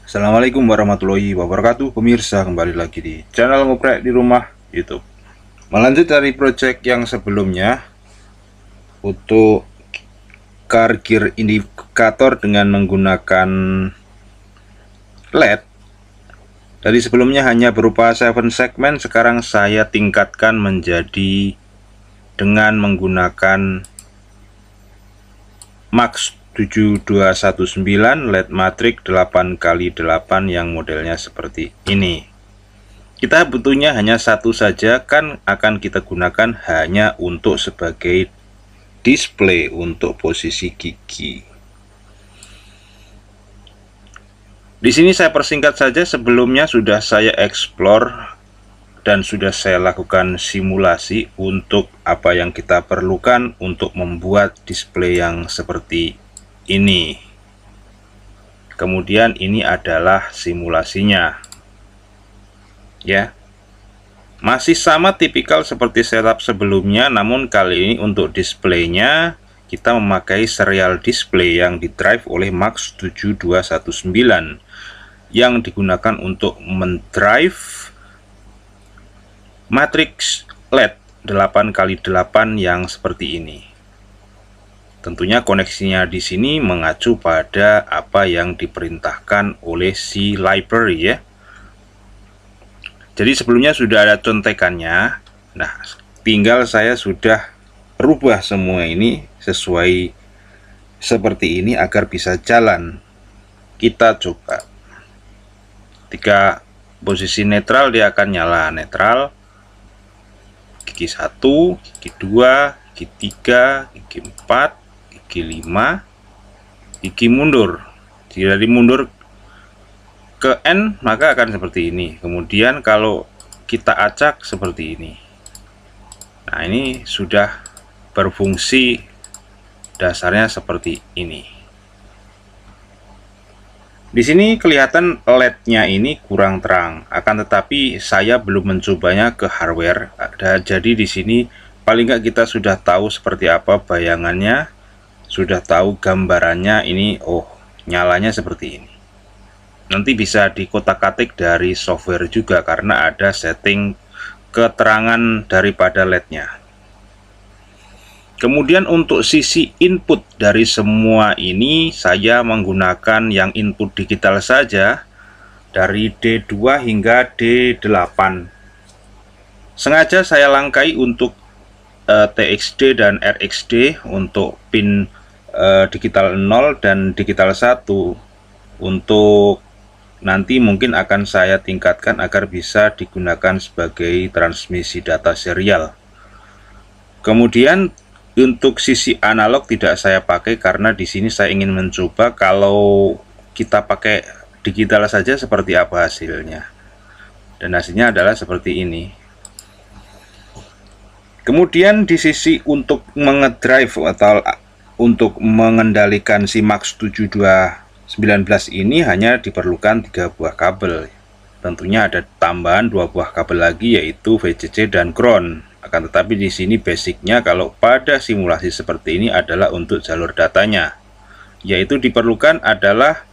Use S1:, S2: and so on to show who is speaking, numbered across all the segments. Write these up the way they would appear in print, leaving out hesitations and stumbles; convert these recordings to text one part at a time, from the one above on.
S1: Assalamualaikum warahmatullahi wabarakatuh. Pemirsa, kembali lagi di channel Ngoprek di Rumah YouTube. Melanjut dari project yang sebelumnya untuk car gear indikator dengan menggunakan LED. Dari sebelumnya hanya berupa 7 segmen, sekarang saya tingkatkan menjadi dengan menggunakan Max 7219 LED matrix 8x8 yang modelnya seperti ini. Kita butuhnya hanya satu saja, kan akan kita gunakan hanya untuk sebagai display untuk posisi gigi. Di sini saya persingkat saja, sebelumnya sudah saya explore dan sudah saya lakukan simulasi untuk apa yang kita perlukan untuk membuat display yang seperti ini. Kemudian ini adalah simulasinya, ya, masih sama tipikal seperti setup sebelumnya, namun kali ini untuk displaynya kita memakai serial display yang didrive oleh Max 7219 yang digunakan untuk mendrive matrix LED 8x8 yang seperti ini. Tentunya koneksinya di sini mengacu pada apa yang diperintahkan oleh si library, ya. Jadi sebelumnya sudah ada contekannya. Nah, tinggal saya sudah rubah semua ini sesuai seperti ini agar bisa jalan. Kita coba. Ketika posisi netral, dia akan nyala netral. Gigi 1, gigi 2, gigi 3, gigi 4, gigi 5, gigi mundur. Jika dimundur ke N, maka akan seperti ini. Kemudian kalau kita acak seperti ini. Nah, ini sudah berfungsi, dasarnya seperti ini. Di sini kelihatan LED-nya ini kurang terang, akan tetapi saya belum mencobanya ke hardware. Jadi di sini paling nggak kita sudah tahu seperti apa bayangannya, sudah tahu gambarannya. Ini nyalanya seperti ini. Nanti bisa dikotak-katik dari software juga karena ada setting keterangan daripada LED-nya. Kemudian untuk sisi input dari semua ini saya menggunakan yang input digital saja dari D2 hingga D8. Sengaja saya langkai untuk TXD dan RXD untuk pin digital 0 dan digital 1. Untuk nanti mungkin akan saya tingkatkan agar bisa digunakan sebagai transmisi data serial. Kemudian untuk sisi analog tidak saya pakai karena di sini saya ingin mencoba kalau kita pakai digital saja seperti apa hasilnya. Dan hasilnya adalah seperti ini. Kemudian di sisi untuk mengedrive atau untuk mengendalikan si Max 7219 ini hanya diperlukan 3 buah kabel. Tentunya ada tambahan 2 buah kabel lagi, yaitu VCC dan ground. Akan tetapi di sini basicnya kalau pada simulasi seperti ini adalah untuk jalur datanya, yaitu diperlukan adalah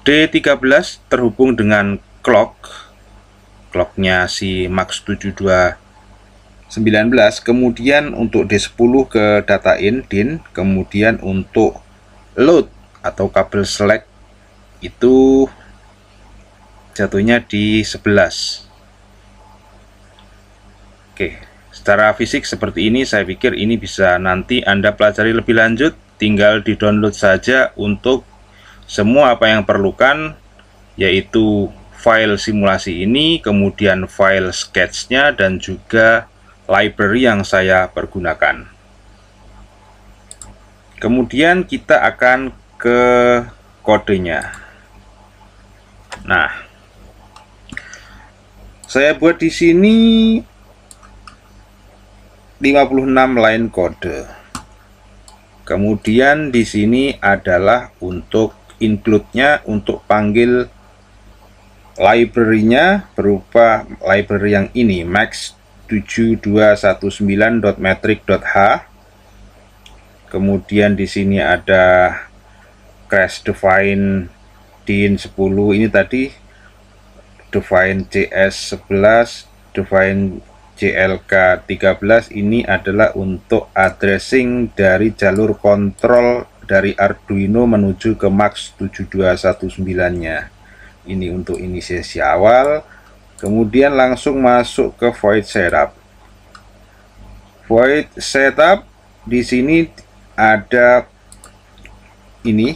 S1: D13 terhubung dengan clocknya si Max 7219. Kemudian untuk D10 ke data in DIN. Kemudian untuk load atau kabel select itu jatuhnya di 11. Oke. Secara fisik seperti ini, saya pikir ini bisa nanti Anda pelajari lebih lanjut, tinggal di-download saja untuk semua apa yang perlukan, yaitu file simulasi ini, kemudian file sketch-nya, dan juga library yang saya pergunakan. Kemudian kita akan ke kodenya. Nah, saya buat di sini 56 line kode. Kemudian di sini adalah untuk include-nya, untuk panggil library-nya berupa library yang ini, max 7219.matrix.h. Kemudian di sini ada crash define DIN 10 ini tadi define CS 11, define JLK 13 ini adalah untuk addressing dari jalur kontrol dari Arduino menuju ke MAX 7219-nya. Ini untuk inisiasi awal. Kemudian langsung masuk ke void setup. Void setup di sini ada ini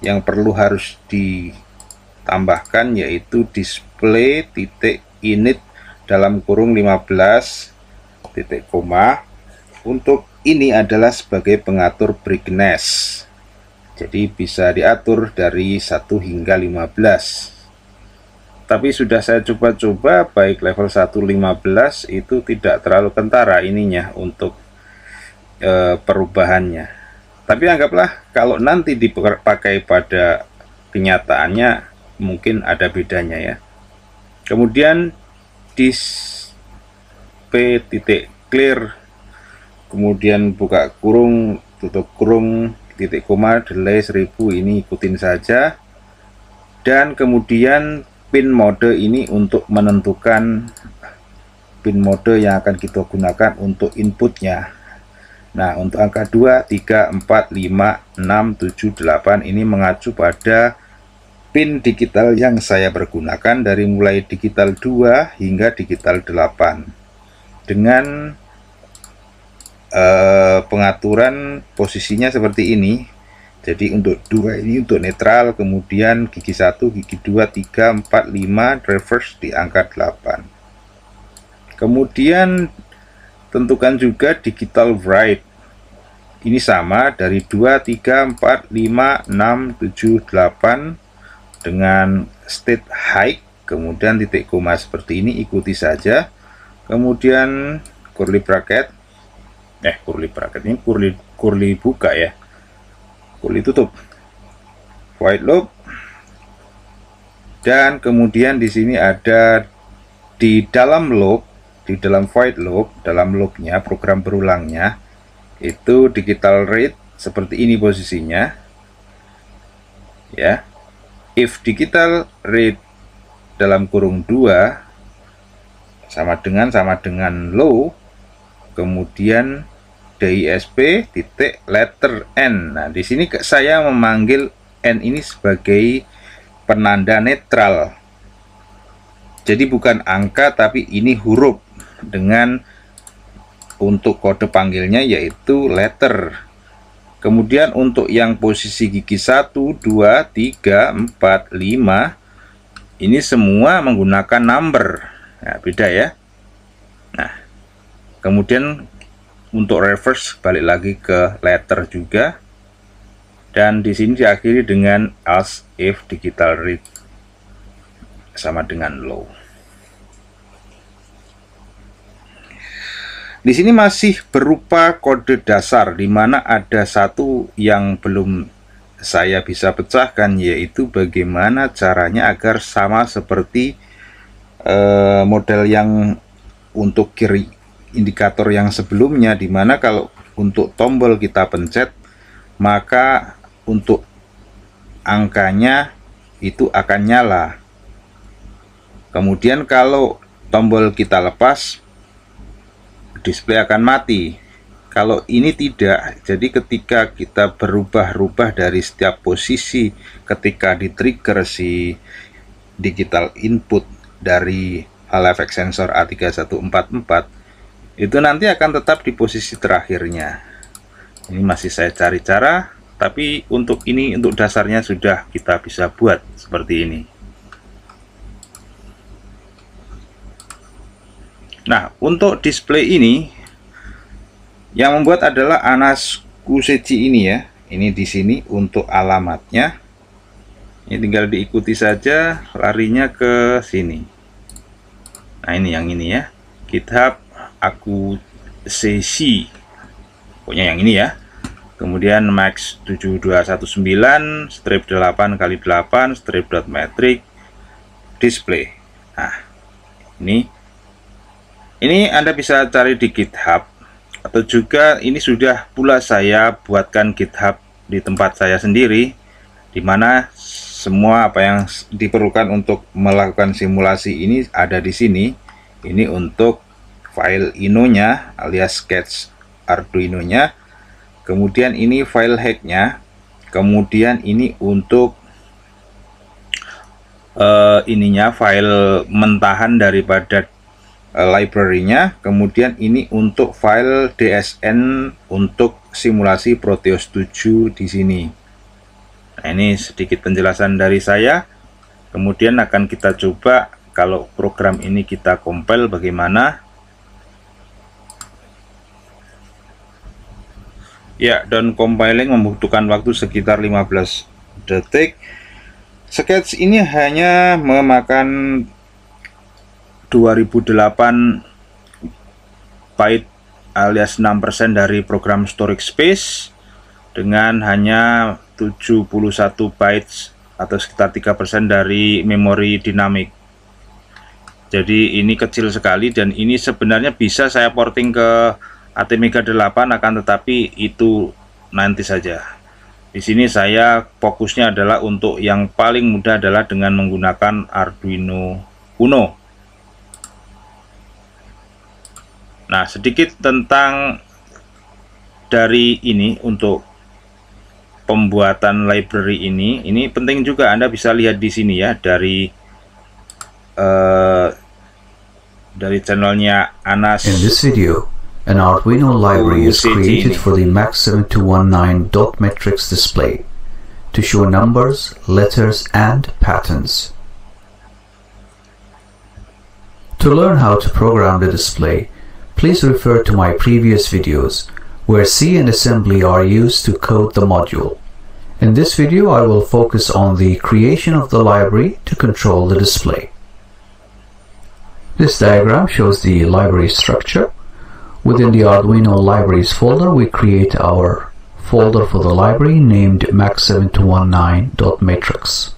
S1: yang perlu harus ditambahkan, yaitu display titik init dalam kurung 15 titik koma. Untuk ini adalah sebagai pengatur brightness, jadi bisa diatur dari 1 hingga 15. Tapi sudah saya coba-coba baik level 1 15 itu tidak terlalu kentara ininya untuk perubahannya. Tapi anggaplah kalau nanti dipakai pada kenyataannya mungkin ada bedanya ya. Kemudian display titik clear, kemudian buka kurung, tutup kurung, titik koma, delay 1000, ini ikutin saja. Dan kemudian pin mode ini untuk menentukan pin mode yang akan kita gunakan untuk inputnya. Nah, untuk angka 2, 3, 4, 5, 6, 7, 8 ini mengacu pada pin digital yang saya pergunakan dari mulai digital 2 hingga digital 8 dengan pengaturan posisinya seperti ini. Jadi untuk 2 ini untuk netral, kemudian gigi 1, gigi 2, 3, 4, 5 reverse di angka 8. Kemudian tentukan juga digital write. Ini sama dari 2, 3, 4, 5, 6, 7, 8 dengan state high, kemudian titik koma seperti ini, ikuti saja. Kemudian curly bracket, ini curly buka ya, curly tutup, void loop. Dan kemudian di sini ada di dalam loop, di dalam void loop, dalam loopnya program berulangnya itu digital read seperti ini posisinya ya. If digital read dalam kurung 2 sama dengan low, kemudian DISP titik letter N. Nah, di sini saya memanggil N ini sebagai penanda netral. Jadi bukan angka tapi ini huruf, dengan untuk kode panggilnya yaitu letter. Kemudian untuk yang posisi gigi 1, 2, 3, 4, 5 ini semua menggunakan number. Nah, beda ya. Nah, kemudian untuk reverse balik lagi ke letter juga, dan di sini diakhiri dengan else if digital read sama dengan low. Di sini masih berupa kode dasar, di mana ada satu yang belum saya bisa pecahkan, yaitu bagaimana caranya agar sama seperti model yang untuk kiri indikator yang sebelumnya, dimana kalau untuk tombol kita pencet maka untuk angkanya itu akan nyala, kemudian kalau tombol kita lepas display akan mati. Kalau ini tidak, jadi ketika kita berubah-ubah dari setiap posisi ketika di trigger si digital input dari HalFX sensor A3144 itu nanti akan tetap di posisi terakhirnya. Ini masih saya cari cara, tapi untuk ini, untuk dasarnya sudah kita bisa buat seperti ini. Nah, untuk display ini yang membuat adalah Anas Kusechi ini ya. Ini di sini untuk alamatnya. Ini tinggal diikuti saja, larinya ke sini. Nah, ini yang ini ya. GitHub aku CC, pokoknya yang ini ya. Kemudian max 7219 strip 8x8 strip.metric display. Nah, ini Anda bisa cari di GitHub, atau juga ini sudah pula saya buatkan GitHub di tempat saya sendiri, dimana semua apa yang diperlukan untuk melakukan simulasi ini ada di sini. Ini untuk file inonya alias sketch Arduino-nya, kemudian ini file hacknya, kemudian ini untuk ininya file mentahan daripada library-nya, kemudian ini untuk file DSN untuk simulasi Proteus 7 di sini. Nah, ini sedikit penjelasan dari saya. Kemudian akan kita coba kalau program ini kita compile bagaimana. Ya, dan compiling membutuhkan waktu sekitar 15 detik. Sketch ini hanya memakan 2008 byte alias 6% dari program storage space dengan hanya 71 bytes atau sekitar 3% dari memori dinamik. Jadi ini kecil sekali, dan ini sebenarnya bisa saya porting ke ATmega 8, akan tetapi itu nanti saja. Di sini saya fokusnya adalah untuk yang paling mudah adalah dengan menggunakan Arduino Uno. Nah, sedikit tentang dari ini untuk pembuatan library ini penting juga. Anda bisa lihat di sini ya, dari channelnya Anas.
S2: In this video, an Arduino library is created for the MAX7219 dot matrix display to show numbers, letters, and patterns. To learn how to program the display, please refer to my previous videos where C and assembly are used to code the module. In this video, I will focus on the creation of the library to control the display. This diagram shows the library structure. Within the Arduino libraries folder, we create our folder for the library named MAX7219.matrix.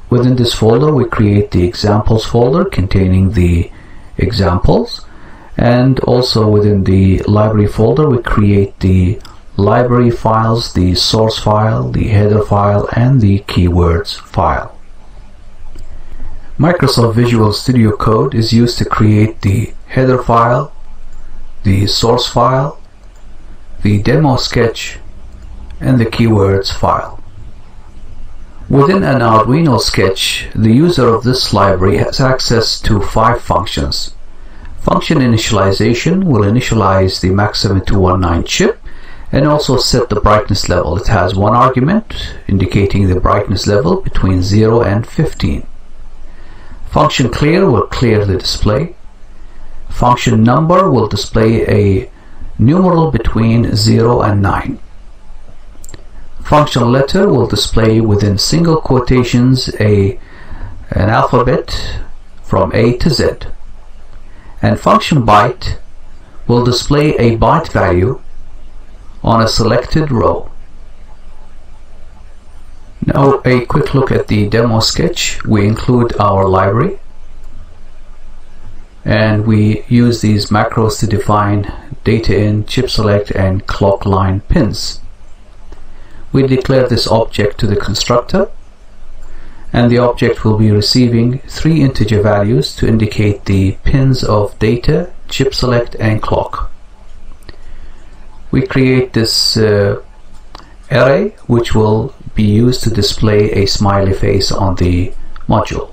S2: Within this folder, we create the examples folder containing the examples, and also within the library folder, we create the library files, the source file, the header file, and the keywords file. Microsoft Visual Studio Code is used to create the header file, the source file, the demo sketch, and the keywords file. Within an Arduino sketch, the user of this library has access to 5 functions. Function initialization will initialize the MAX7219 chip and also set the brightness level. It has one argument indicating the brightness level between 0 and 15. Function clear will clear the display. Function number will display a numeral between 0 and 9. Function letter will display within single quotations an alphabet from A to Z. And function byte will display a byte value on a selected row. Now a quick look at the demo sketch. We include our library, and we use these macros to define data in, chip select, and clock line pins. We declare this object to the constructor, and the object will be receiving 3 integer values to indicate the pins of data, chip select, and clock. We create this array which will be used to display a smiley face on the module.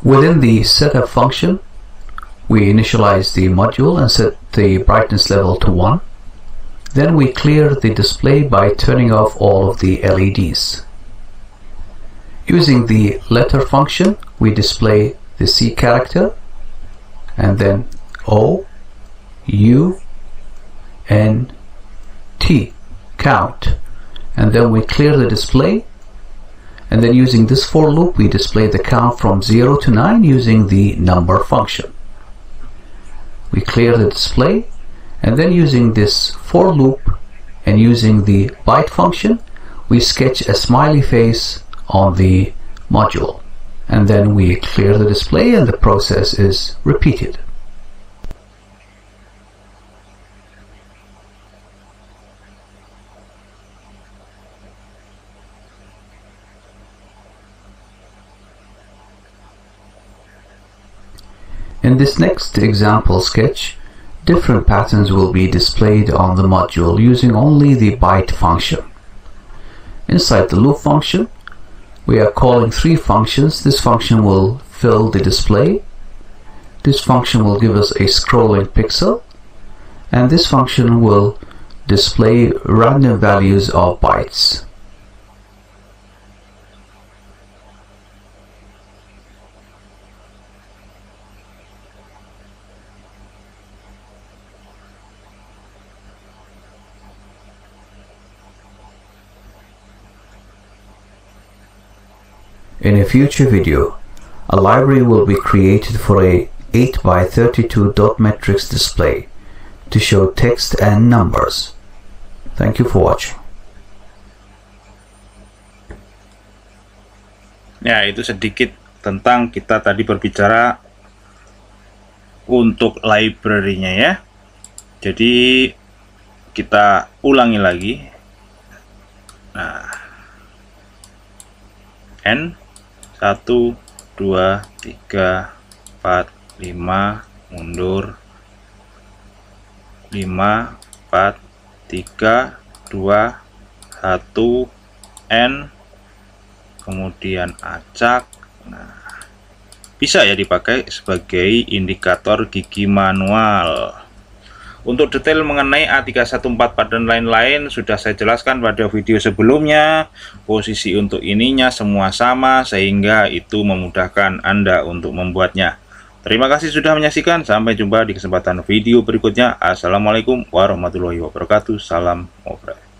S2: Within the setup function, we initialize the module and set the brightness level to 1. Then we clear the display by turning off all of the LEDs. Using the letter function, we display the C character and then O, U, N, T, count, and then we clear the display, and then using this for loop we display the count from 0 to 9 using the number function. We clear the display, and then using this for loop and using the byte function we sketch a smiley face on the module, and then we clear the display and the process is repeated. In this next example sketch, different patterns will be displayed on the module using only the byte function. Inside the loop function, we are calling 3 functions. This function will fill the display. This function will give us a scrolling pixel, and this function will display random values of bytes. In a future video, a library will be created for a 8x32 dot matrix display to show text and numbers. Thank you for watching.
S1: Ya, itu sedikit tentang kita tadi berbicara untuk library-nya ya. Jadi kita ulangi lagi. Nah, N 1, 2, 3, 4, 5, mundur 5, 4, 3, 2, 1, N, kemudian acak. Nah, bisa ya dipakai sebagai indikator gigi manual. Untuk detail mengenai A314 dan lain-lain sudah saya jelaskan pada video sebelumnya. Posisi untuk ininya semua sama, sehingga itu memudahkan Anda untuk membuatnya. Terima kasih sudah menyaksikan. Sampai jumpa di kesempatan video berikutnya. Assalamualaikum warahmatullahi wabarakatuh. Salam ngobrol.